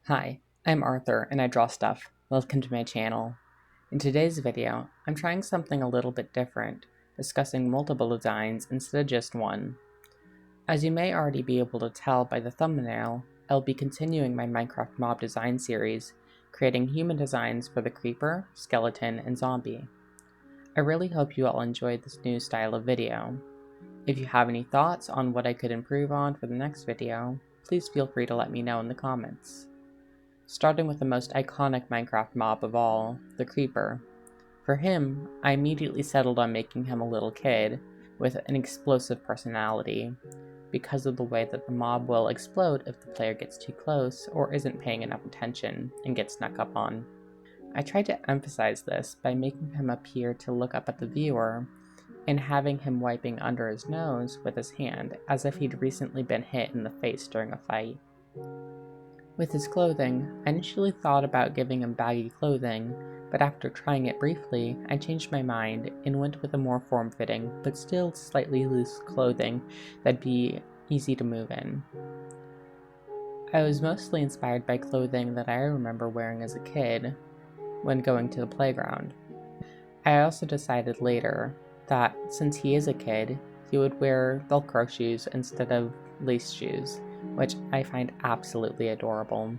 Hi, I'm Arthur and I draw stuff. Welcome to my channel. In today's video, I'm trying something a little bit different, discussing multiple designs instead of just one. As you may already be able to tell by the thumbnail, I'll be continuing my Minecraft mob design series, creating human designs for the creeper, skeleton, and zombie. I really hope you all enjoyed this new style of video. If you have any thoughts on what I could improve on for the next video, please feel free to let me know in the comments. Starting with the most iconic Minecraft mob of all, the Creeper. For him, I immediately settled on making him a little kid, with an explosive personality, because of the way that the mob will explode if the player gets too close or isn't paying enough attention and gets snuck up on. I tried to emphasize this by making him appear to look up at the viewer, and having him wiping under his nose with his hand as if he'd recently been hit in the face during a fight. With his clothing, I initially thought about giving him baggy clothing, but after trying it briefly, I changed my mind and went with a more form-fitting, but still slightly loose clothing that'd be easy to move in. I was mostly inspired by clothing that I remember wearing as a kid when going to the playground. I also decided later that since he is a kid, he would wear Velcro shoes instead of lace shoes, which I find absolutely adorable.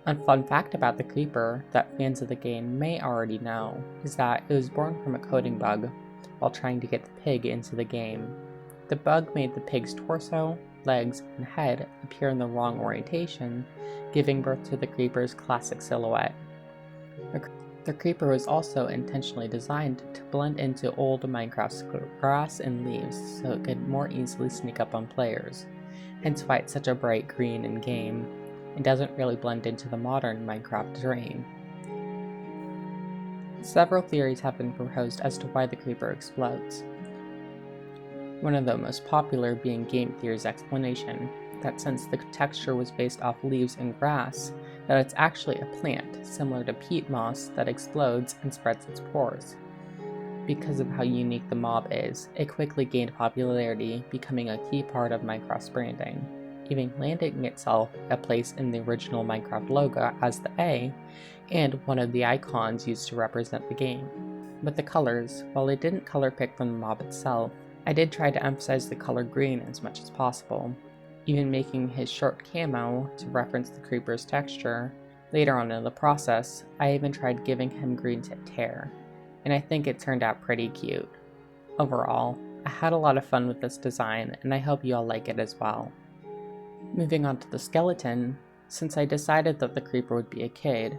A fun fact about the Creeper that fans of the game may already know is that it was born from a coding bug while trying to get the pig into the game. The bug made the pig's torso, legs, and head appear in the wrong orientation, giving birth to the Creeper's classic silhouette. The Creeper was also intentionally designed to blend into old Minecraft's grass and leaves so it could more easily sneak up on players, hence why it's such a bright green in-game, and doesn't really blend into the modern Minecraft terrain. Several theories have been proposed as to why the Creeper explodes. One of the most popular being Game Theory's explanation, that since the texture was based off leaves and grass, that it's actually a plant, similar to peat moss, that explodes and spreads its pores. Because of how unique the mob is, it quickly gained popularity, becoming a key part of Minecraft's branding, even landing itself a place in the original Minecraft logo as the A, and one of the icons used to represent the game. With the colors, while I didn't color pick from the mob itself, I did try to emphasize the color green as much as possible, even making his short camo to reference the Creeper's texture. Later on in the process, I even tried giving him green tipped hair, and I think it turned out pretty cute. Overall, I had a lot of fun with this design, and I hope you all like it as well. Moving on to the skeleton, since I decided that the Creeper would be a kid,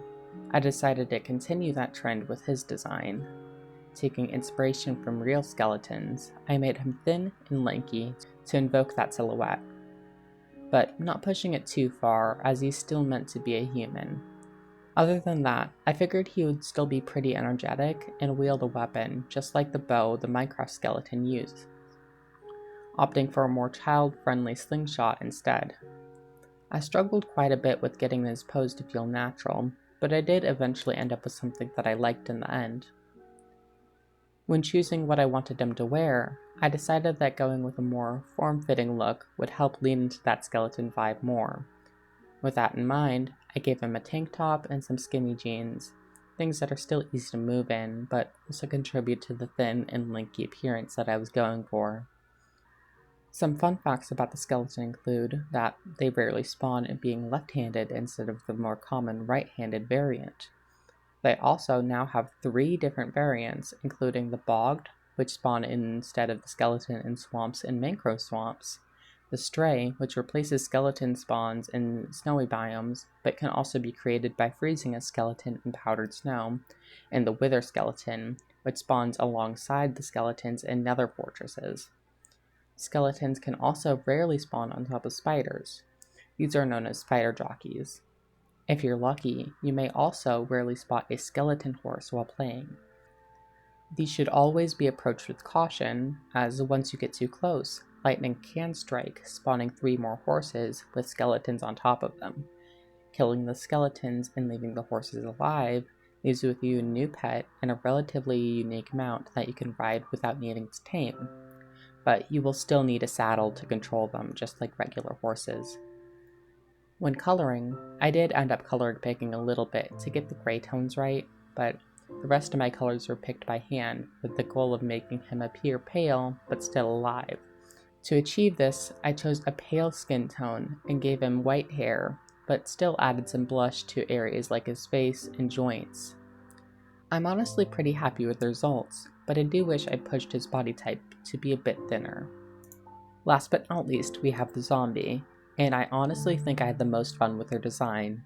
I decided to continue that trend with his design. Taking inspiration from real skeletons, I made him thin and lanky to invoke that silhouette, but not pushing it too far as he's still meant to be a human. Other than that, I figured he would still be pretty energetic and wield a weapon just like the bow the Minecraft skeleton used, opting for a more child-friendly slingshot instead. I struggled quite a bit with getting his pose to feel natural, but I did eventually end up with something that I liked in the end. When choosing what I wanted him to wear, I decided that going with a more form-fitting look would help lean into that skeleton vibe more. With that in mind, I gave him a tank top and some skinny jeans, things that are still easy to move in, but also contribute to the thin and lanky appearance that I was going for. Some fun facts about the skeleton include that they rarely spawn in being left-handed instead of the more common right-handed variant. They also now have 3 different variants, including the Bogged, which spawn instead of the skeleton in swamps and mangrove swamps, the Stray, which replaces skeleton spawns in snowy biomes, but can also be created by freezing a skeleton in powdered snow, and the Wither skeleton, which spawns alongside the skeletons in nether fortresses. Skeletons can also rarely spawn on top of spiders. These are known as spider jockeys. If you're lucky, you may also rarely spot a skeleton horse while playing. These should always be approached with caution, as once you get too close, lightning can strike, spawning 3 more horses with skeletons on top of them. Killing the skeletons and leaving the horses alive leaves with you a new pet and a relatively unique mount that you can ride without needing to tame, but you will still need a saddle to control them just like regular horses. When coloring, I did end up color picking a little bit to get the gray tones right, but the rest of my colors were picked by hand with the goal of making him appear pale but still alive. To achieve this, I chose a pale skin tone and gave him white hair, but still added some blush to areas like his face and joints. I'm honestly pretty happy with the results, but I do wish I pushed his body type to be a bit thinner. Last but not least, we have the zombie, and I honestly think I had the most fun with her design,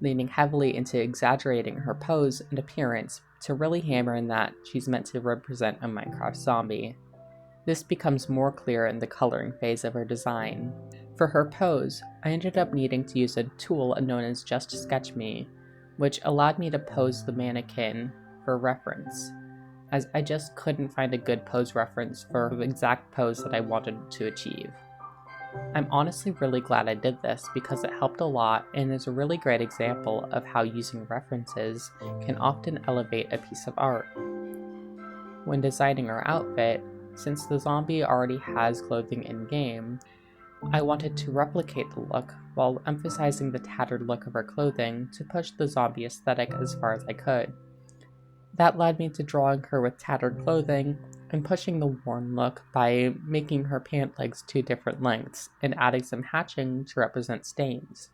leaning heavily into exaggerating her pose and appearance to really hammer in that she's meant to represent a Minecraft zombie. This becomes more clear in the coloring phase of her design. For her pose, I ended up needing to use a tool known as Just Sketch Me, which allowed me to pose the mannequin for reference, as I just couldn't find a good pose reference for the exact pose that I wanted to achieve. I'm honestly really glad I did this because it helped a lot and is a really great example of how using references can often elevate a piece of art. When designing her outfit, since the zombie already has clothing in-game, I wanted to replicate the look while emphasizing the tattered look of her clothing to push the zombie aesthetic as far as I could. That led me to drawing her with tattered clothing and pushing the worn look by making her pant legs 2 different lengths and adding some hatching to represent stains.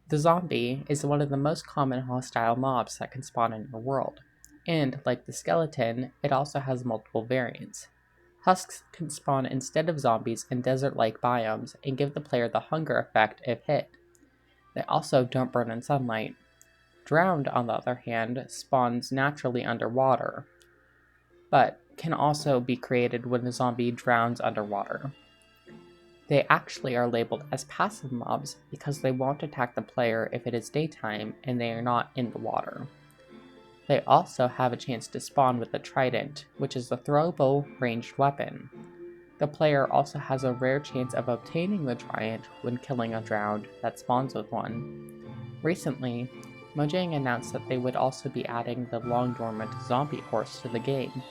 The zombie is one of the most common hostile mobs that can spawn in your world, and like the skeleton, it also has multiple variants. Husks can spawn instead of zombies in desert-like biomes and give the player the hunger effect if hit. They also don't burn in sunlight. Drowned, on the other hand, spawns naturally underwater, but can also be created when the zombie drowns underwater. They actually are labeled as passive mobs because they won't attack the player if it is daytime and they are not in the water. They also have a chance to spawn with a trident, which is a throwable ranged weapon. The player also has a rare chance of obtaining the trident when killing a drowned that spawns with one. Recently, Mojang announced that they would also be adding the long dormant zombie horse to the game,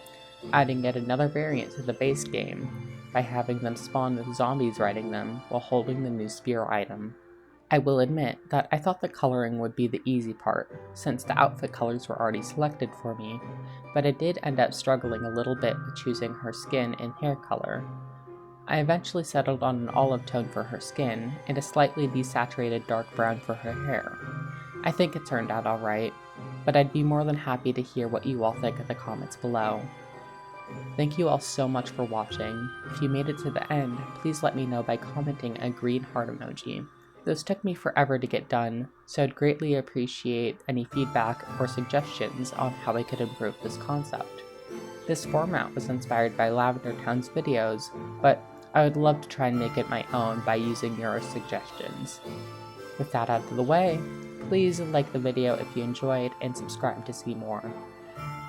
adding yet another variant to the base game by having them spawn with zombies riding them while holding the new spear item. I will admit that I thought the coloring would be the easy part, since the outfit colors were already selected for me, but I did end up struggling a little bit with choosing her skin and hair color. I eventually settled on an olive tone for her skin and a slightly desaturated dark brown for her hair. I think it turned out alright, but I'd be more than happy to hear what you all think in the comments below. Thank you all so much for watching. If you made it to the end, please let me know by commenting a green heart emoji. Those took me forever to get done, so I'd greatly appreciate any feedback or suggestions on how I could improve this concept. This format was inspired by Lavender Town's videos, but I would love to try and make it my own by using your suggestions. With that out of the way, please like the video if you enjoyed and subscribe to see more.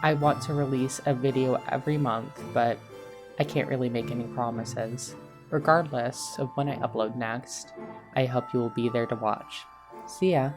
I want to release a video every month, but I can't really make any promises. Regardless of when I upload next, I hope you will be there to watch. See ya!